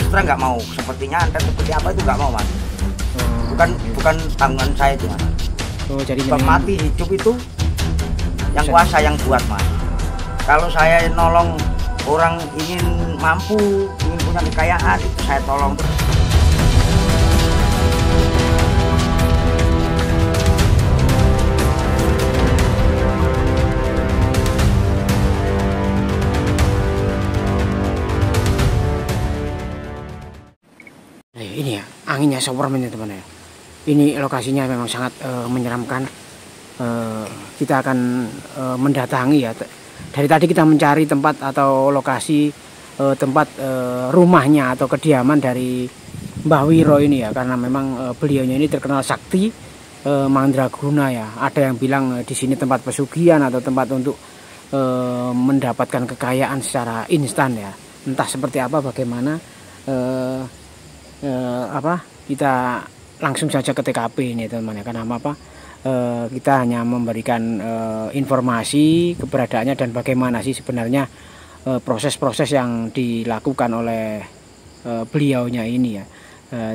terang nggak mau. Sepertinya antet seperti apa itu nggak mau mas. Bukan tanggungan saya itu mas. Oh, jadi mati hidup itu yang kuasa yang buat mas. Kalau saya nolong orang ingin mampu, ingin punya kekayaan, itu saya tolong. Ini ya, anginnya Superman ya teman ya. Ini lokasinya memang sangat menyeramkan. Kita akan mendatangi ya. Dari tadi kita mencari tempat atau lokasi tempat rumahnya atau kediaman dari Mbah Wiro ini ya, karena memang beliaunya ini terkenal sakti mandraguna ya. Ada yang bilang di sini tempat pesugihan atau tempat untuk mendapatkan kekayaan secara instan ya. Entah seperti apa, bagaimana kita langsung saja ke TKP ini teman-teman ya. Karena apa? Kita hanya memberikan informasi keberadaannya dan bagaimana sih sebenarnya proses-proses yang dilakukan oleh beliaunya ini ya.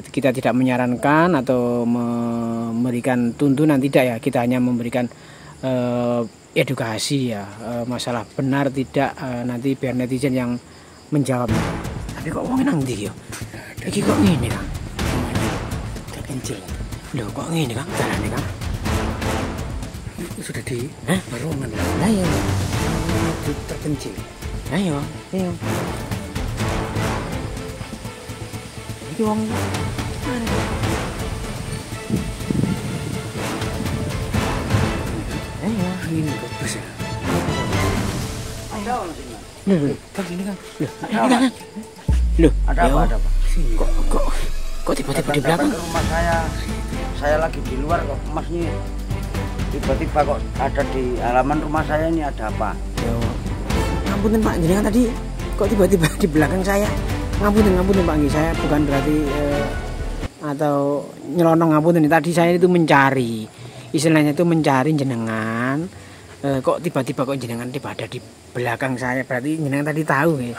Kita tidak menyarankan atau memberikan tuntunan, tidak ya. Kita hanya memberikan edukasi ya, masalah benar tidak nanti biar netizen yang menjawab. Tapi kok wong nang ndi ya? Iki kok ngene Kang? Terpencil. Loh kok ngene Kang? Carane Kang? Sudah di barongan lah. Nah ya. Terpencil. Ayo, ayo. Iki wong ayo, ini kok bisa. Ada apa sih mas? Loh, Kang ini Kang. Loh, ada apa? Ada apa? Kok tiba-tiba di belakang rumah saya lagi di luar kok mas nih tiba-tiba kok ada di halaman rumah saya ini, ada apa? Yo, ngapunten Pak, jenengan tadi kok tiba-tiba di belakang saya. Ngapunten Pak, saya bukan berarti atau nyelonong, ngapunten. Tadi saya itu mencari, istilahnya itu mencari jenengan. Kok tiba-tiba kok jenengan ada di belakang saya, berarti jenengan tadi tahu ya.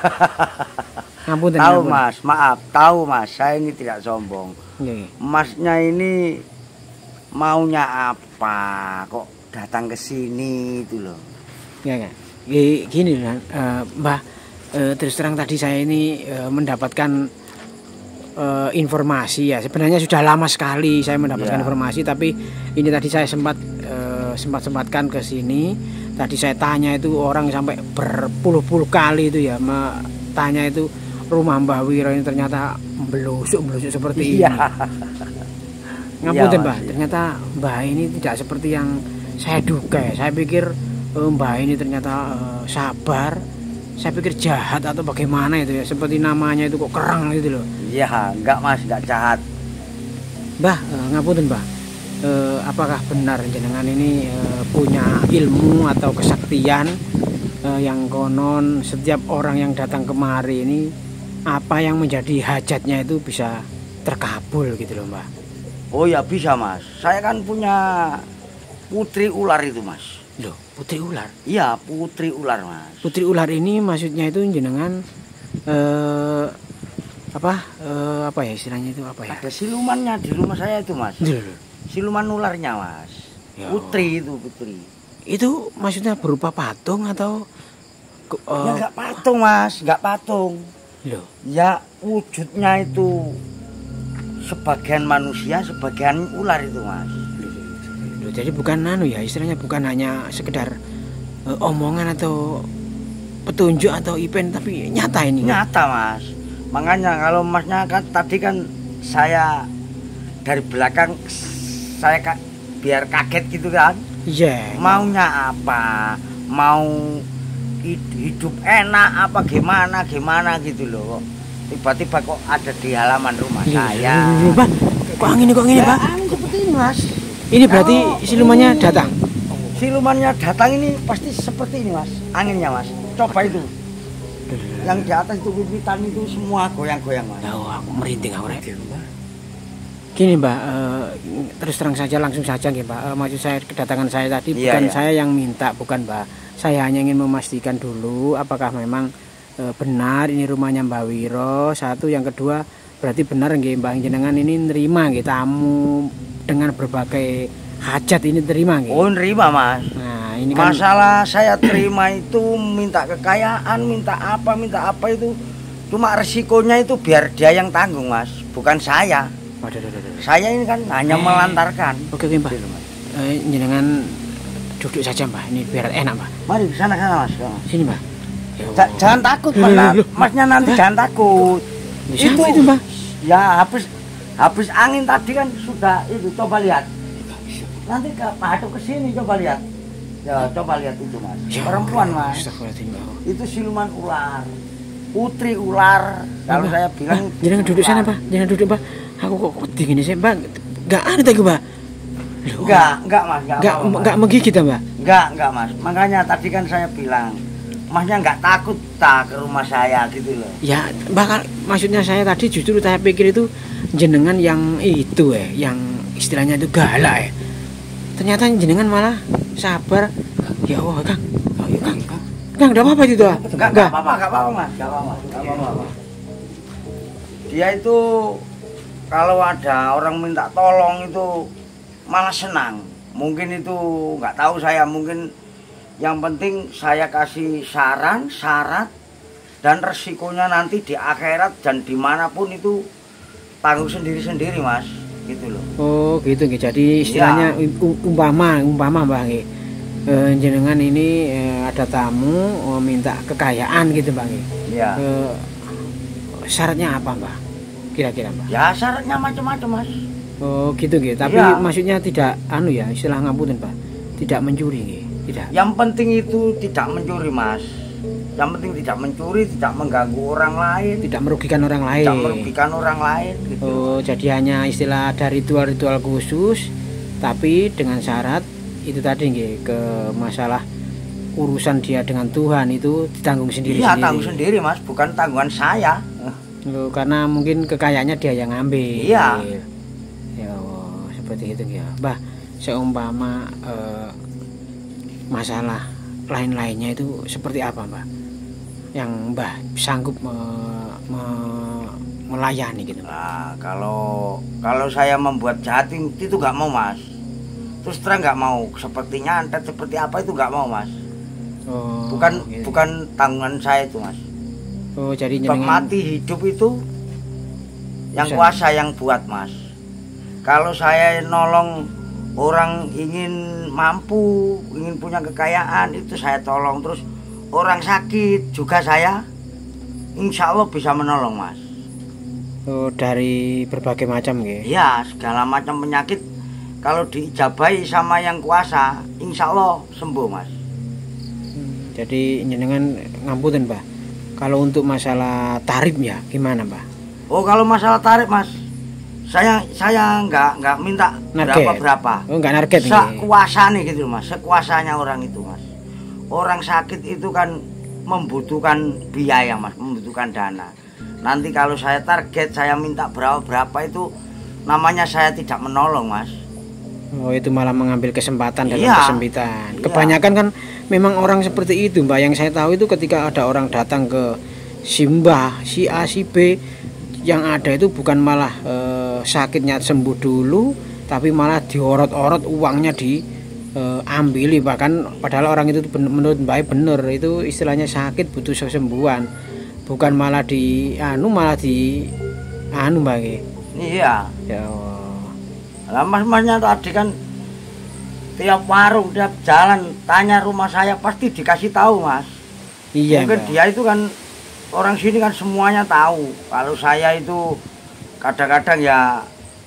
Ngapunten. Tahu mas, maaf, tahu mas, saya ini tidak sombong. Masnya ini maunya apa kok datang ke sini itu loh. Ya, gini Mbah, terus terang tadi saya ini mendapatkan informasi ya. Sebenarnya sudah lama sekali saya mendapatkan informasi, tapi ini tadi saya sempatkan ke sini. Tadi saya tanya itu orang sampai berpuluh-puluh kali itu ya, tanya itu rumah Mbah Wiro ini ternyata belusuk seperti ini. Ngapunten Mbah, ternyata Mbah ini tidak seperti yang saya duga ya. Saya pikir Mbah ini ternyata sabar. Saya pikir jahat atau bagaimana itu ya. Seperti namanya itu kok kerang gitu loh. Iya, enggak mas, enggak jahat. Mbah, ngapunten Mbah. Apakah benar jenengan ini punya ilmu atau kesaktian yang konon setiap orang yang datang kemari ini apa yang menjadi hajatnya itu bisa terkabul gitu loh Mbah? Oh ya bisa mas, saya kan punya putri ular itu mas. Loh, putri ular? Iya, putri ular mas. Putri ular ini maksudnya itu jenengan apa ya istilahnya itu apa ya? Ada silumannya di rumah saya itu mas. Siluman ularnya mas. Ya. Putri itu putri. Itu maksudnya berupa patung atau? Ya nggak patung mas, nggak patung. Loh. Ya wujudnya itu sebagian manusia, sebagian ular itu mas. Loh, jadi bukan ya istilahnya bukan hanya sekedar omongan atau petunjuk atau event, tapi nyata ini. Nyata mas. Makanya kalau masnya kan tadi kan saya dari belakang saya biar kaget gitu kan. Iya. Maunya apa? Mau hidup enak apa gimana gitu loh. Tiba-tiba kok ada di halaman rumah saya. Pak, kok angin Pak? Angin seperti ini mas. Ini berarti silumannya datang? Silumannya datang ini pasti seperti ini mas. Anginnya mas. Coba itu. Yang di atas itu wiwitan itu semua goyang-goyang mas. Oh, aku merinding aku rek. Gini Mbak, terus terang saja langsung saja nggih Mbak. Maksud saya kedatangan saya tadi bukan saya yang minta, bukan Mbak. Saya hanya ingin memastikan dulu apakah memang benar ini rumahnya Mbah Wiro. Satu, yang kedua berarti benar nggih Mbah jenengan ini nerima nggih tamu dengan berbagai hajat ini terima nggih. Oh, nerima Mas. Nah, ini kan masalah saya terima itu minta kekayaan, minta apa itu cuma resikonya itu biar dia yang tanggung Mas, bukan saya. Waduh. Saya ini kan hanya melantarkan. Oke Mbah. Jenengan duduk saja Mbah, ini biar enak Mbah. Mari ke sana Mas. Sini Mbah. Jangan takut Mas, Masnya nanti jangan takut. Siapa itu Mbah? Ya habis angin tadi kan sudah itu, coba lihat. Nanti hadap ke sini coba lihat. Ya coba lihat itu Mas. Ya, perempuan Mas. Itu siluman ular. Putri ular. Kalau saya bilang jangan duduk sana Pak, jangan duduk Pak. Aku kok dingin sih Pak. Enggak ada tadi Pak. Enggak Mas, enggak menggigit Mbak. Enggak Mas. Makanya tadi kan saya bilang, Masnya enggak takut tak ke rumah saya gitu loh. Ya, bakal maksudnya saya tadi justru saya pikir itu jenengan yang itu yang istilahnya itu galak Ternyata jenengan malah sabar. Ya Allah, Kang. Oh, ya, Kang. Kang, enggak apa-apa itu. Enggak apa-apa Mas. Enggak apa-apa. Dia itu kalau ada orang minta tolong itu malah senang. Mungkin itu nggak tahu saya, mungkin yang penting saya kasih saran, syarat, dan resikonya nanti di akhirat dan dimanapun itu tanggung sendiri-sendiri Mas, gitu loh. Oh gitu, jadi istilahnya ya. umpama Mbak, jenengan ini ada tamu minta kekayaan gitu Bang. Iya. Syaratnya apa Mbak? Kira-kira Mbak? Ya syaratnya macam-macam Mas. Oh gitu gitu, tapi ya. Maksudnya tidak istilah ngapunten Pak, tidak mencuri gitu. Tidak. Yang penting itu tidak mencuri Mas. Yang penting tidak mencuri, tidak mengganggu orang lain, tidak merugikan orang lain. Tidak merugikan orang lain gitu. Oh, jadi hanya istilah ada ritual-ritual khusus, tapi dengan syarat itu tadi nggih, ke masalah urusan dia dengan Tuhan itu ditanggung sendiri. Iya, tanggung sendiri Mas, bukan tanggungan saya. Oh, karena mungkin kekayaannya dia yang ngambil. Iya. Ya, seperti itu ya. Mbah, seumpama masalah lain-lainnya itu seperti apa Mbah? Yang Mbah sanggup melayani gitu. Nah, kalau saya membuat jahat itu nggak mau Mas. Terus terang nggak mau. Seperti nyantet, seperti apa itu nggak mau Mas. Oh, bukan tanggungan saya itu Mas. Oh, jadi mati hidup itu yang kuasa yang buat Mas. Kalau saya nolong orang ingin mampu, ingin punya kekayaan itu saya tolong. Terus orang sakit juga saya insya Allah bisa menolong Mas. Oh, dari berbagai macam gitu? Ya, segala macam penyakit kalau diijabahi sama yang kuasa insya Allah sembuh Mas. Jadi jenengan ngapunten Mbah, kalau untuk masalah tarif ya gimana Mbah? Oh, kalau masalah tarif Mas, saya nggak minta berapa. Oh, nggak narget. Sekuasanya gitu Mas, sekuasanya orang itu Mas. Orang sakit itu kan membutuhkan biaya Mas, membutuhkan dana. Nanti kalau saya target, saya minta berapa itu namanya saya tidak menolong Mas. Oh, itu malah mengambil kesempatan dalam kesempitan. Kebanyakan kan memang orang seperti itu Mbak. Yang saya tahu itu ketika ada orang datang ke si Mbah, si A, si B, yang ada itu bukan malah sakitnya sembuh dulu, tapi malah diorot-orot uangnya diambil. Bahkan padahal orang itu menurut Mbak bener, itu istilahnya sakit butuh kesembuhan, bukan malah malah Mbak. Iya. Ya. Lah mas-masnya tadi kan tiap warung, tiap jalan tanya rumah saya pasti dikasih tahu Mas. Iya. Mungkin Mbak. Dia itu kan orang sini kan semuanya tahu. Kalau saya itu kadang-kadang ya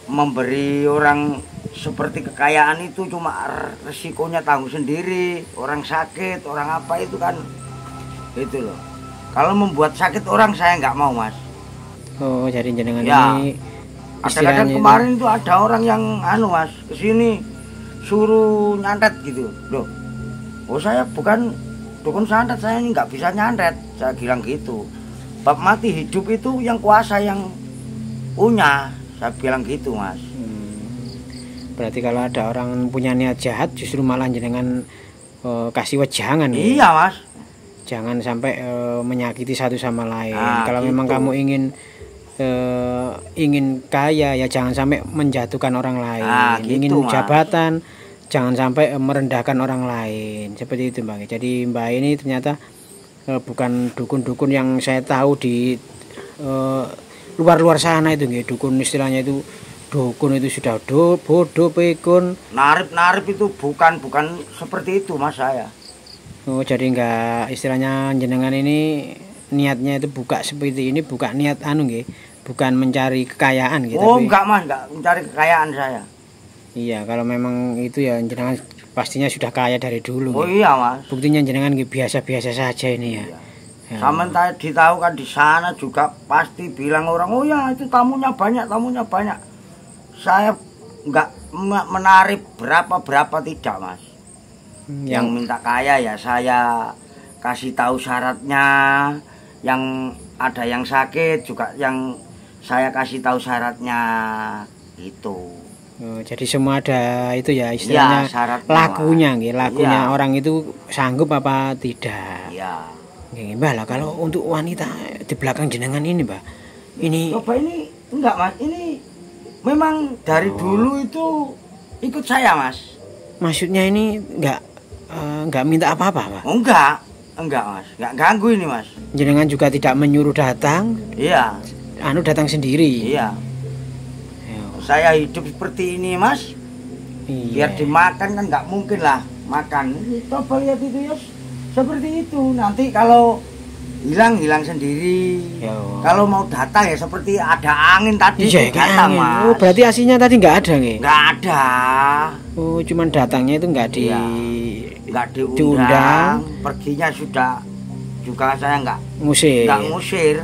memberi orang seperti kekayaan itu cuma resikonya tanggung sendiri. Orang sakit, orang apa itu kan itu loh. Kalau membuat sakit orang saya nggak mau Mas. Oh, jadi jenengan ya. Ini kadang-kadang kemarin itu ada orang yang Mas kesini suruh nyantet gitu loh. Oh, saya bukan dukun santet, saya ini nggak bisa nyantet, saya bilang gitu. Bab mati hidup itu yang kuasa yang punya, saya bilang gitu Mas. Berarti kalau ada orang punya niat jahat justru malah jenengan kasih wejangan. Iya Mas, Jangan sampai menyakiti satu sama lain. Kalau gitu. memang kamu ingin kaya ya jangan sampai menjatuhkan orang lain. Gitu, ingin Mas. jabatan jangan sampai merendahkan orang lain. Seperti itu Mbak. Jadi Mbak ini ternyata bukan dukun-dukun yang saya tahu di luar-luar sana itu nggih. Dukun istilahnya itu dukun itu sudah bodoh pikun. Narip itu bukan seperti itu Mas saya. Oh, jadi enggak istilahnya jenengan ini niatnya itu buka seperti ini, buka niat nggih, bukan mencari kekayaan gitu. Oh, enggak Mas, enggak mencari kekayaan saya. Iya, kalau memang itu ya jenengan pastinya sudah kaya dari dulu. Oh iya Mas. Buktinya jenengan nggih biasa-biasa saja ini ya. Iya. Sama tadi tahu kan di sana juga pasti bilang orang, oh ya itu tamunya banyak. Saya enggak menarik berapa tidak Mas. Yang minta kaya ya saya kasih tahu syaratnya, yang ada yang sakit juga yang saya kasih tahu syaratnya itu. Oh, jadi semua ada itu ya istilahnya ya, lakunya nggih, lakunya ya. orang itu sanggup apa tidak. Iya. Nggih, Mbak lah kalau untuk wanita di belakang jenengan ini, Mbak. Ini coba ini enggak Mas, ini memang dari dulu itu ikut saya Mas. Maksudnya ini enggak minta apa-apa, Pak? Oh, enggak Mas, enggak ganggu ini Mas. Jenengan juga tidak menyuruh datang. Iya. Datang sendiri. Iya. Saya hidup seperti ini Mas. Iya. Biar dimakan kan nggak mungkin lah makan. Coba lihat itu ya, seperti itu. Nanti kalau hilang sendiri. Yo. Kalau mau datang ya seperti ada angin tadi Iya, datang angin. Mas. Oh, berarti aslinya tadi nggak ada nggih? Nggak ada. Oh, cuman datangnya itu nggak Iya. Nggak diundang. Perginya sudah juga saya nggak ngusir.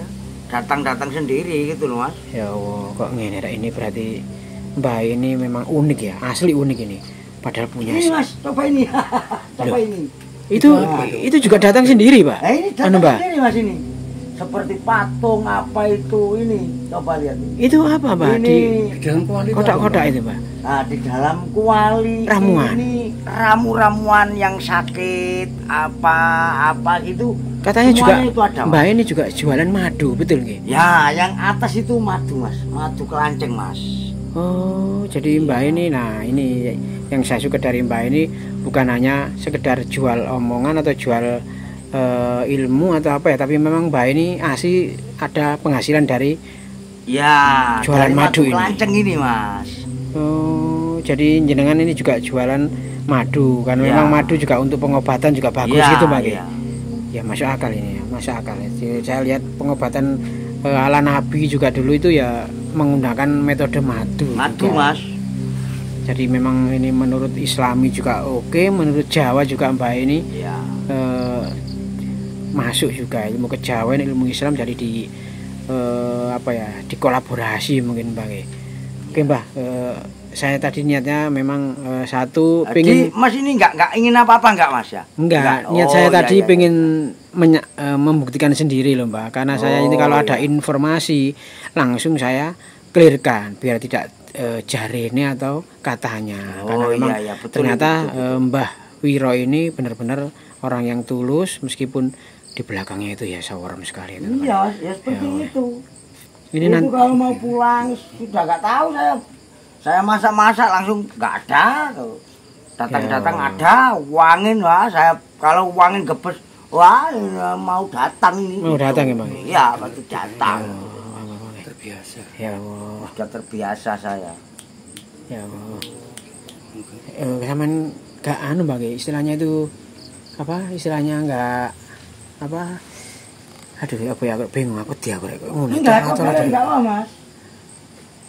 Datang sendiri gitu loh Mas. Ya Allah, kok ngene rek, ini berarti Mbak ini memang unik ya, asli unik ini. Padahal punya. Ini Mas, coba ini. Coba ini. Itu juga datang sendiri, Pak. Nah, ini datang sendiri Mas ini. Seperti patung apa itu ini. Coba lihat. Itu apa, Pak? Ini di dalam kuali kotak-kotak itu, Pak. Nah, di dalam kuali ramuan. Ini ramuan yang sakit apa gitu. Katanya juga itu ada, Mbak ini juga jualan madu, betul nggih? Ya, yang atas itu madu Mas, madu kelanceng Mas. Oh, jadi Mbak ini, nah ini yang saya suka dari Mbak ini bukan hanya sekedar jual omongan atau jual ilmu atau apa ya, tapi memang Mbak ini asli ada penghasilan dari jualan madu ini. Kelanceng ini Mas. Oh, jadi jenengan ini juga jualan madu, kan memang madu juga untuk pengobatan juga bagus gitu Mbak. Ya masuk akal ini ya, masuk akal. Jadi, saya lihat pengobatan ala Nabi juga dulu itu ya menggunakan metode madu. Madu juga. Mas. Jadi memang ini menurut Islami juga oke, menurut Jawa juga Mbak ini masuk juga ilmu kejawen, ilmu Islam jadi di dikolaborasi mungkin Mbak. Oke Mbak, saya tadi niatnya memang satu pengen Mas ini enggak ingin apa-apa enggak Mas ya? Enggak, niat saya tadi pengen membuktikan sendiri loh Mbak, karena saya ini kalau ada informasi langsung saya clearkan biar tidak jarene atau katanya. Karena memang betul, ternyata Mbah Wiro ini benar-benar orang yang tulus meskipun di belakangnya itu ya sawarem sekali itu. Iya, ya seperti itu. Ini itu kalau mau pulang sudah enggak tahu saya masak-masak langsung nggak ada tuh. Datang ada uangin wah, saya kalau uangin gebes wah mau datang ini. Mau gitu. Datang ya Bang? Iya pasti datang. Terbiasa. Ya Allah. Sudah terbiasa saya. Ya Allah. Zaman nggak Bang, istilahnya itu apa? Istilahnya nggak apa? Aduh apa ya, aku bingung aku dia kok ngono. Enggak Mas.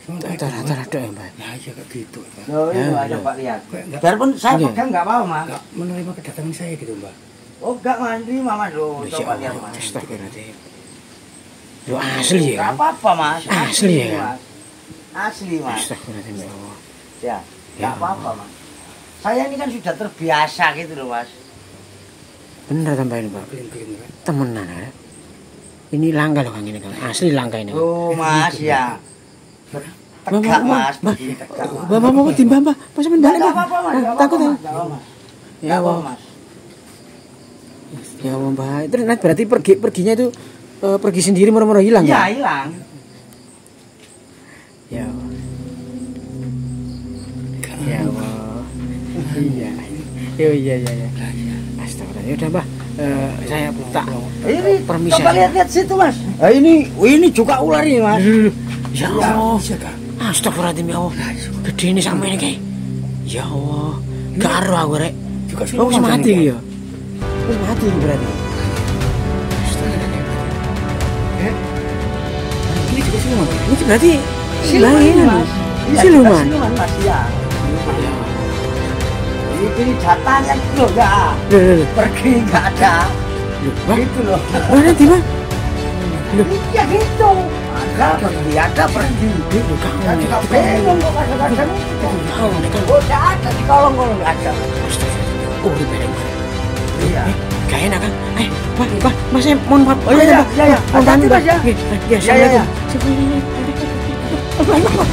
Rata-rata ya Mbak. Nah iya kayak gitu Pak. Loh ini ada Pak lihat. Biarpun saya pegang nggak apa-apa Mas. Nggak menerima kedatangan saya gitu Mbak. Oh enggak Mas, terima Mas loh. Coba lihat Mas. Astagfirullahaladzim. Lo asli ya? Nggak apa-apa Mas. Asli ya? Mas. Asli Mas. Astagfirullahaladzim ya Allah. Ya, nggak apa-apa Mas. Saya ini kan sudah terbiasa gitu loh Mas. Bener tambahin Pak. Temenan ya. Ini langka loh Kang ini Kang. Asli langka ini. Oh Mas ya. Tegak Mas, tegak Mas. Bapak mau timbang Pak. Pas balik Pak. Takut ya. Ya Allah Mas. Ya Allah, Mbak. Terus nah, berarti perginya itu pergi sendiri moro-moro hilang Ya ya? hilang. Ya Allah. Ya Allah. Iya. Iya. Astagfirullah. Ya udah, Mbah. Saya tak Ini permisi. coba lihat situ, Mas. Ini juga ular ini, Mas. Ya Allah. Bisa kah? Astagfirullahaladzim ya Allah. Gede ini sampai ini kayak. Ya Allah. Gak aruh aku rek. Juga Oh bisa mati ya. Oh mati berarti. Ini juga siluman. Ini berarti Siluman, siluman. Mas. Iya, Siluman. Siluman, Mas. Ya. Ini jatahnya loh ya. Loh. Pergi nggak ada. Wah, Gitu loh. mana nanti Bang? Ya gitu. Ada pergi. Kan juga bingung kok kadang-kadang itu. Oh, nggak ada di kolong kalau nggak ada. Oh, di bedeng. Iya. Gak enak kan? Mas saya mohon maaf. Oh iya, iya. Mohon Hati-hati, pamit, Mas, ya. Ya, Iya. Assalamualaikum.